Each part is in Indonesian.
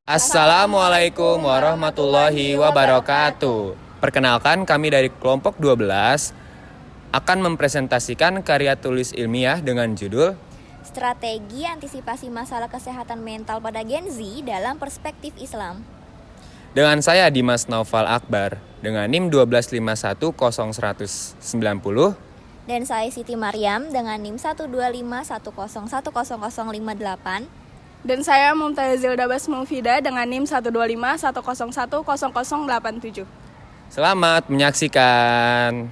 Assalamualaikum warahmatullahi wabarakatuh. Perkenalkan, kami dari kelompok 12 akan mempresentasikan karya tulis ilmiah dengan judul Strategi Antisipasi Masalah Kesehatan Mental pada Gen Z dalam Perspektif Islam. dengan saya Dimas Naufal Akbar dengan NIM 1251090. Dan saya Siti Maryam dengan NIM 12510101058. Dan saya Mumtazil Dabas Mufida dengan NIM 12510010087. Selamat menyaksikan.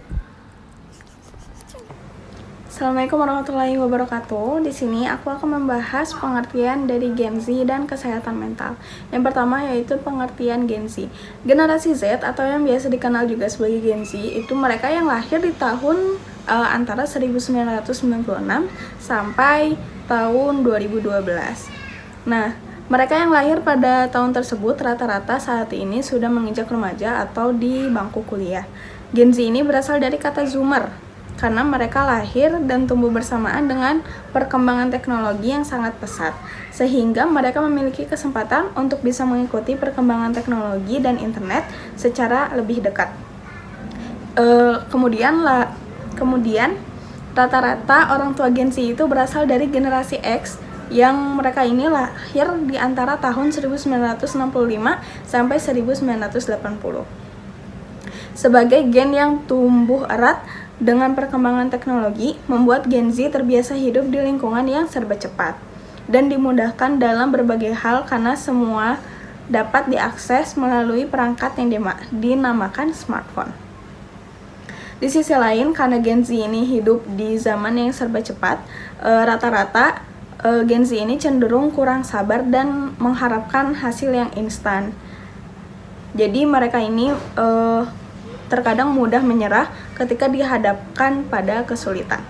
Assalamualaikum warahmatullahi wabarakatuh. Di sini aku akan membahas pengertian dari Gen Z dan kesehatan mental. Yang pertama yaitu pengertian Gen Z. Generasi Z atau yang biasa dikenal juga sebagai Gen Z itu mereka yang lahir di tahun antara 1996 sampai tahun 2012. Nah, mereka yang lahir pada tahun tersebut rata-rata saat ini sudah menginjak remaja atau di bangku kuliah. Gen Z ini berasal dari kata Zoomer karena mereka lahir dan tumbuh bersamaan dengan perkembangan teknologi yang sangat pesat, sehingga mereka memiliki kesempatan untuk bisa mengikuti perkembangan teknologi dan internet secara lebih dekat. Kemudian rata-rata orang tua Gen Z itu berasal dari generasi X yang mereka ini lahir di antara tahun 1965 sampai 1980. Sebagai gen yang tumbuh erat dengan perkembangan teknologi, membuat Gen Z terbiasa hidup di lingkungan yang serba cepat dan dimudahkan dalam berbagai hal karena semua dapat diakses melalui perangkat yang dinamakan smartphone. Di sisi lain, karena Gen Z ini hidup di zaman yang serba cepat, rata-rata Gen Z ini cenderung kurang sabar dan mengharapkan hasil yang instan. Jadi mereka ini terkadang mudah menyerah ketika dihadapkan pada kesulitan.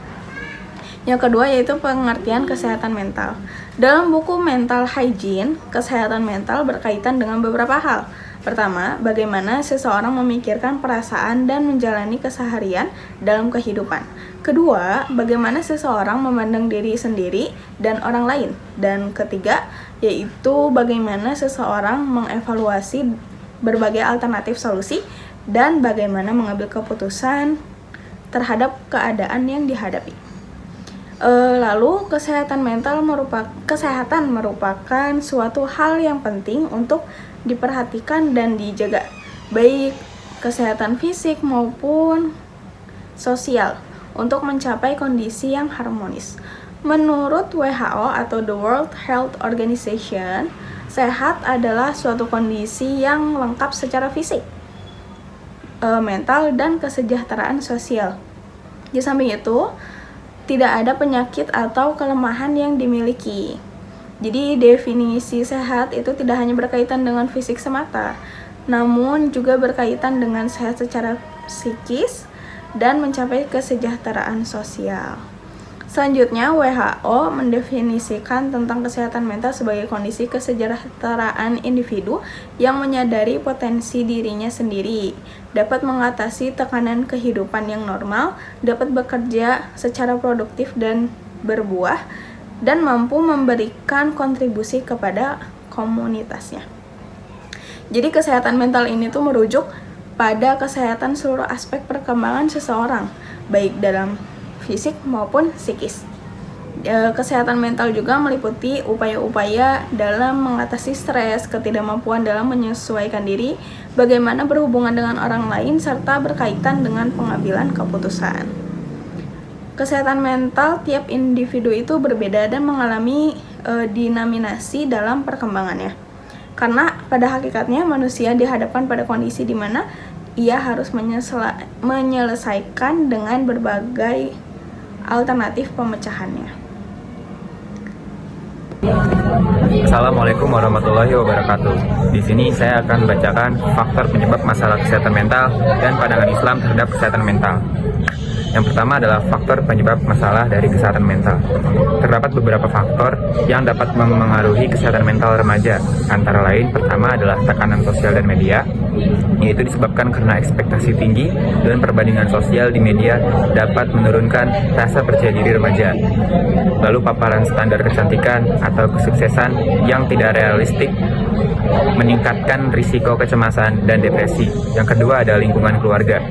Yang kedua yaitu pengertian kesehatan mental. Dalam buku Mental Hygiene, kesehatan mental berkaitan dengan beberapa hal. Pertama, bagaimana seseorang memikirkan perasaan dan menjalani keseharian dalam kehidupan. Kedua, bagaimana seseorang memandang diri sendiri dan orang lain. Dan ketiga, yaitu bagaimana seseorang mengevaluasi berbagai alternatif solusi dan bagaimana mengambil keputusan terhadap keadaan yang dihadapi. Lalu, kesehatan merupakan suatu hal yang penting untuk diperhatikan dan dijaga, baik kesehatan fisik maupun sosial, untuk mencapai kondisi yang harmonis. Menurut WHO atau The World Health Organization, sehat adalah suatu kondisi yang lengkap secara fisik, mental, dan kesejahteraan sosial. Di samping itu, tidak ada penyakit atau kelemahan yang dimiliki. Jadi definisi sehat itu tidak hanya berkaitan dengan fisik semata, namun juga berkaitan dengan sehat secara psikis dan mencapai kesejahteraan sosial. Selanjutnya, WHO mendefinisikan tentang kesehatan mental sebagai kondisi kesejahteraan individu yang menyadari potensi dirinya sendiri, dapat mengatasi tekanan kehidupan yang normal, dapat bekerja secara produktif dan berbuah, dan mampu memberikan kontribusi kepada komunitasnya. Jadi kesehatan mental ini tuh merujuk pada kesehatan seluruh aspek perkembangan seseorang, baik dalam fisik maupun psikis. Kesehatan mental juga meliputi upaya-upaya dalam mengatasi stres, ketidakmampuan dalam menyesuaikan diri, bagaimana berhubungan dengan orang lain, serta berkaitan dengan pengambilan keputusan. Kesehatan mental tiap individu itu berbeda dan mengalami dinamisasi dalam perkembangannya. Karena pada hakikatnya manusia dihadapkan pada kondisi di mana ia harus menyelesaikan dengan berbagai alternatif pemecahannya. Assalamualaikum warahmatullahi wabarakatuh. Di sini saya akan membacakan faktor penyebab masalah kesehatan mental dan pandangan Islam terhadap kesehatan mental. Yang pertama adalah faktor penyebab masalah dari kesehatan mental. Terdapat beberapa faktor yang dapat memengaruhi kesehatan mental remaja. Antara lain, pertama adalah tekanan sosial dan media, yaitu disebabkan karena ekspektasi tinggi dan perbandingan sosial di media dapat menurunkan rasa percaya diri remaja. Lalu paparan standar kecantikan atau kesuksesan yang tidak realistik meningkatkan risiko kecemasan dan depresi. Yang kedua ada lingkungan keluarga.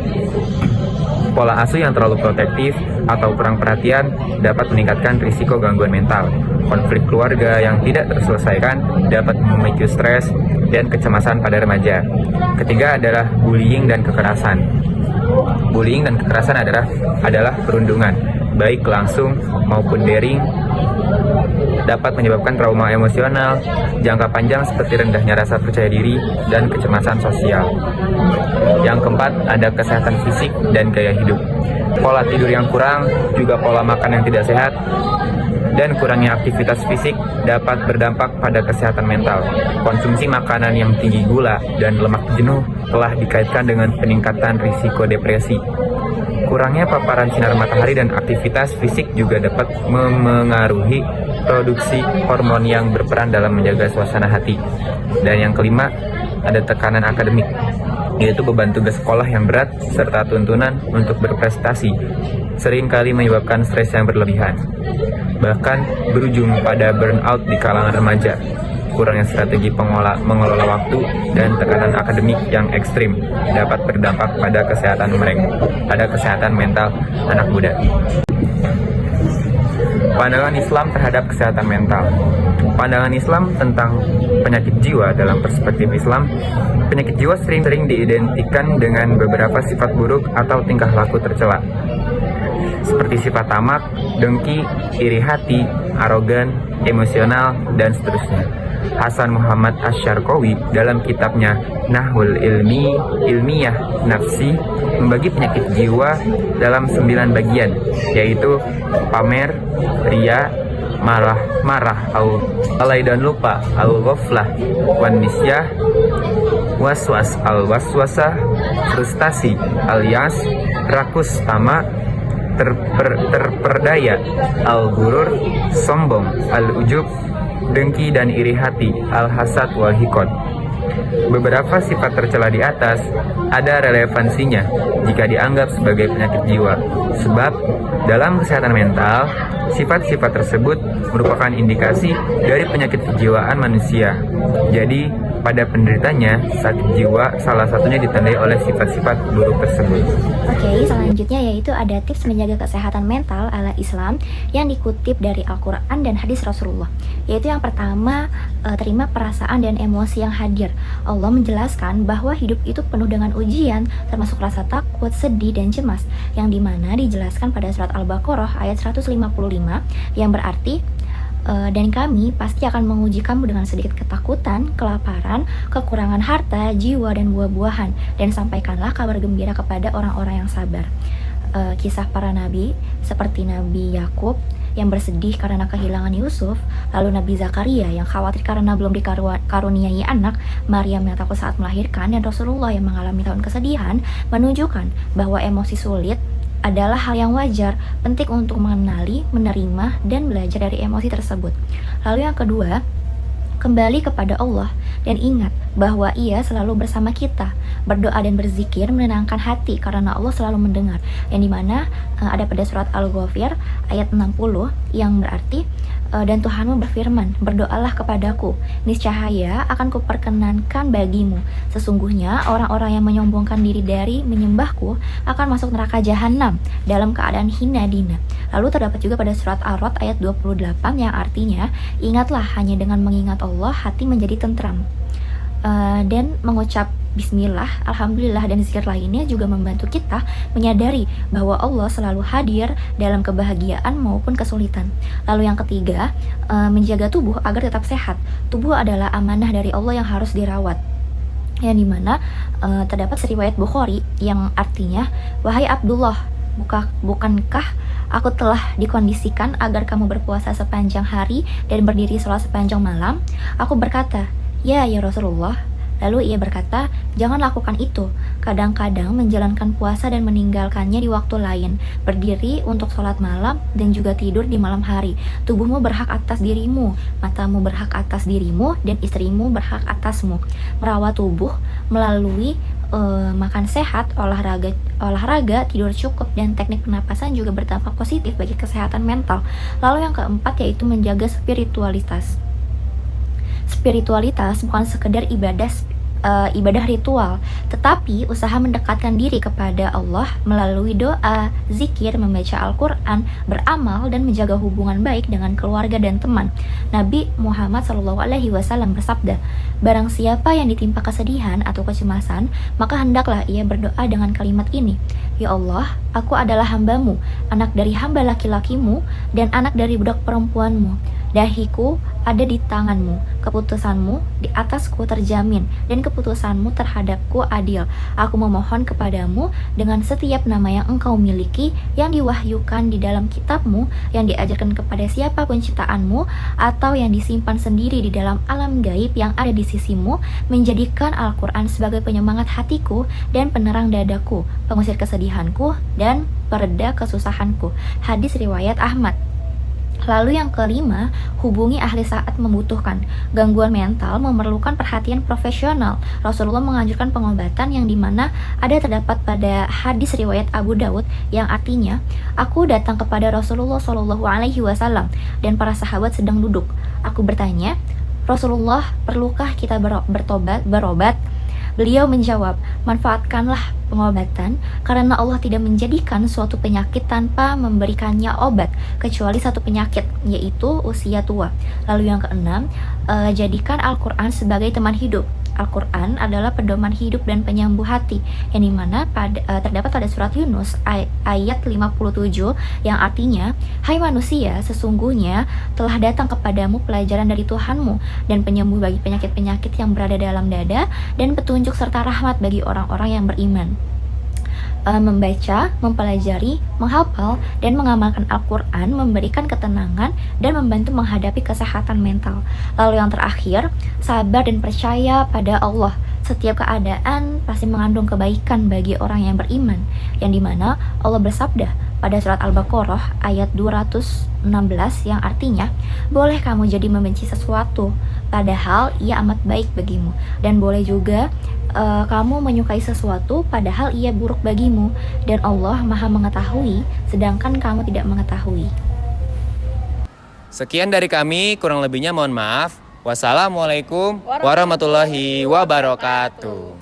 Pola asuh yang terlalu protektif atau kurang perhatian dapat meningkatkan risiko gangguan mental. Konflik keluarga yang tidak terselesaikan dapat memicu stres dan kecemasan pada remaja. Ketiga adalah bullying dan kekerasan. Bullying dan kekerasan adalah perundungan, baik langsung maupun daring, dapat menyebabkan trauma emosional jangka panjang seperti rendahnya rasa percaya diri dan kecemasan sosial. Yang keempat, ada kesehatan fisik dan gaya hidup. Pola tidur yang kurang, juga pola makan yang tidak sehat, dan kurangnya aktivitas fisik dapat berdampak pada kesehatan mental. Konsumsi makanan yang tinggi gula dan lemak jenuh telah dikaitkan dengan peningkatan risiko depresi. Kurangnya paparan sinar matahari dan aktivitas fisik juga dapat memengaruhi produksi hormon yang berperan dalam menjaga suasana hati. Dan yang kelima, ada tekanan akademik, yaitu beban tugas sekolah yang berat serta tuntunan untuk berprestasi seringkali menyebabkan stres yang berlebihan, bahkan berujung pada burnout di kalangan remaja. Kurangnya strategi mengelola waktu dan tekanan akademik yang ekstrim dapat berdampak pada kesehatan mental anak muda. Pandangan Islam terhadap kesehatan mental. Pandangan Islam tentang penyakit jiwa dalam perspektif Islam, penyakit jiwa sering diidentikan dengan beberapa sifat buruk atau tingkah laku tercela, seperti sifat tamak, dengki, iri hati, arogan, emosional, dan seterusnya. Hasan Muhammad Asy-Syarqawi dalam kitabnya Nahwul Ilmiyah Nafsi membagi penyakit jiwa dalam 9 bagian, yaitu pamer, ria, marah, lalai dan lupa, al-ghaflah, wan nisyah, waswas, al-waswasah, frustasi, al-yas, rakus, tamak, terperdaya, al-gurur, sombong, al-ujub, dengki dan iri hati, al-hasad wal hikod. Beberapa sifat tercela di atas ada relevansinya jika dianggap sebagai penyakit jiwa, sebab dalam kesehatan mental, sifat-sifat tersebut merupakan indikasi dari penyakit kejiwaan manusia. Jadi, pada penderitanya, sakit jiwa salah satunya ditandai oleh sifat-sifat buruk tersebut. Oke, selanjutnya yaitu ada tips menjaga kesehatan mental ala Islam yang dikutip dari Al-Quran dan hadis Rasulullah. Yaitu yang pertama, terima perasaan dan emosi yang hadir. Allah menjelaskan bahwa hidup itu penuh dengan ujian, termasuk rasa takut, sedih, dan cemas, yang dimana dijelaskan pada surat Al-Baqarah ayat 155, yang berarti dan kami pasti akan menguji kamu dengan sedikit ketakutan, kelaparan, kekurangan harta, jiwa, dan buah-buahan, dan sampaikanlah kabar gembira kepada orang-orang yang sabar. Kisah para nabi seperti Nabi Yakub yang bersedih karena kehilangan Yusuf, lalu Nabi Zakaria yang khawatir karena belum dikaruniai anak, Maryam yang takut saat melahirkan, dan Rasulullah yang mengalami tahun kesedihan, menunjukkan bahwa emosi sulit adalah hal yang wajar, penting untuk mengenali, menerima, dan belajar dari emosi tersebut. Lalu yang kedua, kembali kepada Allah dan ingat bahwa Ia selalu bersama kita. Berdoa dan berzikir menenangkan hati karena Allah selalu mendengar. Yang dimana ada pada surat Al-Ghafir ayat 60 yang berarti dan Tuhanmu berfirman, berdoalah kepadaku, niscaya akan kuperkenankan bagimu. Sesungguhnya orang-orang yang menyombongkan diri dari menyembahku akan masuk neraka jahanam dalam keadaan hina dina. Lalu terdapat juga pada surat Ar-Ra'd ayat 28 yang artinya, ingatlah hanya dengan mengingat Allah hati menjadi tentram. Dan mengucap bismillah, alhamdulillah, dan zikir lainnya juga membantu kita menyadari bahwa Allah selalu hadir dalam kebahagiaan maupun kesulitan. Lalu yang ketiga, menjaga tubuh agar tetap sehat. Tubuh adalah amanah dari Allah yang harus dirawat. Yang dimana terdapat riwayat Bukhari yang artinya, wahai Abdullah, bukankah aku telah dikondisikan agar kamu berpuasa sepanjang hari dan berdiri sholat sepanjang malam? Aku berkata, ya Rasulullah, Lalu ia berkata, jangan lakukan itu. Kadang-kadang menjalankan puasa dan meninggalkannya di waktu lain, berdiri untuk sholat malam dan juga tidur di malam hari. Tubuhmu berhak atas dirimu, matamu berhak atas dirimu, dan istrimu berhak atasmu. Merawat tubuh melalui makan sehat, olahraga, tidur cukup, dan teknik pernapasan juga berdampak positif bagi kesehatan mental. Lalu yang keempat yaitu menjaga spiritualitas. Spiritualitas bukan sekedar ibadah ritual, tetapi usaha mendekatkan diri kepada Allah melalui doa, zikir, membaca Al-Quran, beramal, dan menjaga hubungan baik dengan keluarga dan teman. Nabi Muhammad SAW bersabda, barang siapa yang ditimpa kesedihan atau kecemasan, maka hendaklah ia berdoa dengan kalimat ini, ya Allah, aku adalah hambamu, anak dari hamba laki-lakimu, dan anak dari budak perempuanmu. Dahiku ada di tanganmu, keputusanmu di atasku terjamin, dan keputusanmu terhadapku adil. Aku memohon kepadamu dengan setiap nama yang engkau miliki, yang diwahyukan di dalam kitabmu, yang diajarkan kepada siapapun ciptaanmu, atau yang disimpan sendiri di dalam alam gaib yang ada di sisimu, menjadikan Al-Quran sebagai penyemangat hatiku dan penerang dadaku, pengusir kesedihanku, dan pereda kesusahanku. Hadis riwayat Ahmad. Lalu yang kelima, hubungi ahli saat membutuhkan. Gangguan mental memerlukan perhatian profesional. Rasulullah menganjurkan pengobatan yang dimana ada terdapat pada hadis riwayat Abu Daud yang artinya, aku datang kepada Rasulullah SAW dan para sahabat sedang duduk. Aku bertanya, Rasulullah, perlukah kita berobat? Beliau menjawab, manfaatkanlah pengobatan karena Allah tidak menjadikan suatu penyakit tanpa memberikannya obat kecuali satu penyakit, yaitu usia tua. Lalu yang keenam, jadikan Al-Quran sebagai teman hidup. Al-Quran adalah pedoman hidup dan penyembuh hati, yang dimana terdapat pada surat Yunus ayat 57 yang artinya, hai manusia, sesungguhnya telah datang kepadamu pelajaran dari Tuhanmu dan penyembuh bagi penyakit-penyakit yang berada dalam dada dan petunjuk serta rahmat bagi orang-orang yang beriman. Membaca, mempelajari, menghafal, dan mengamalkan Al-Quran memberikan ketenangan dan membantu menghadapi kesehatan mental. Lalu yang terakhir, sabar dan percaya pada Allah. Setiap keadaan pasti mengandung kebaikan bagi orang yang beriman, yang dimana Allah bersabda pada surat Al-Baqarah ayat 216 yang artinya, boleh kamu jadi membenci sesuatu padahal ia amat baik bagimu, dan boleh juga kamu menyukai sesuatu padahal ia buruk bagimu, dan Allah Maha mengetahui sedangkan kamu tidak mengetahui. Sekian dari kami, kurang lebihnya mohon maaf. Wassalamualaikum warahmatullahi wabarakatuh.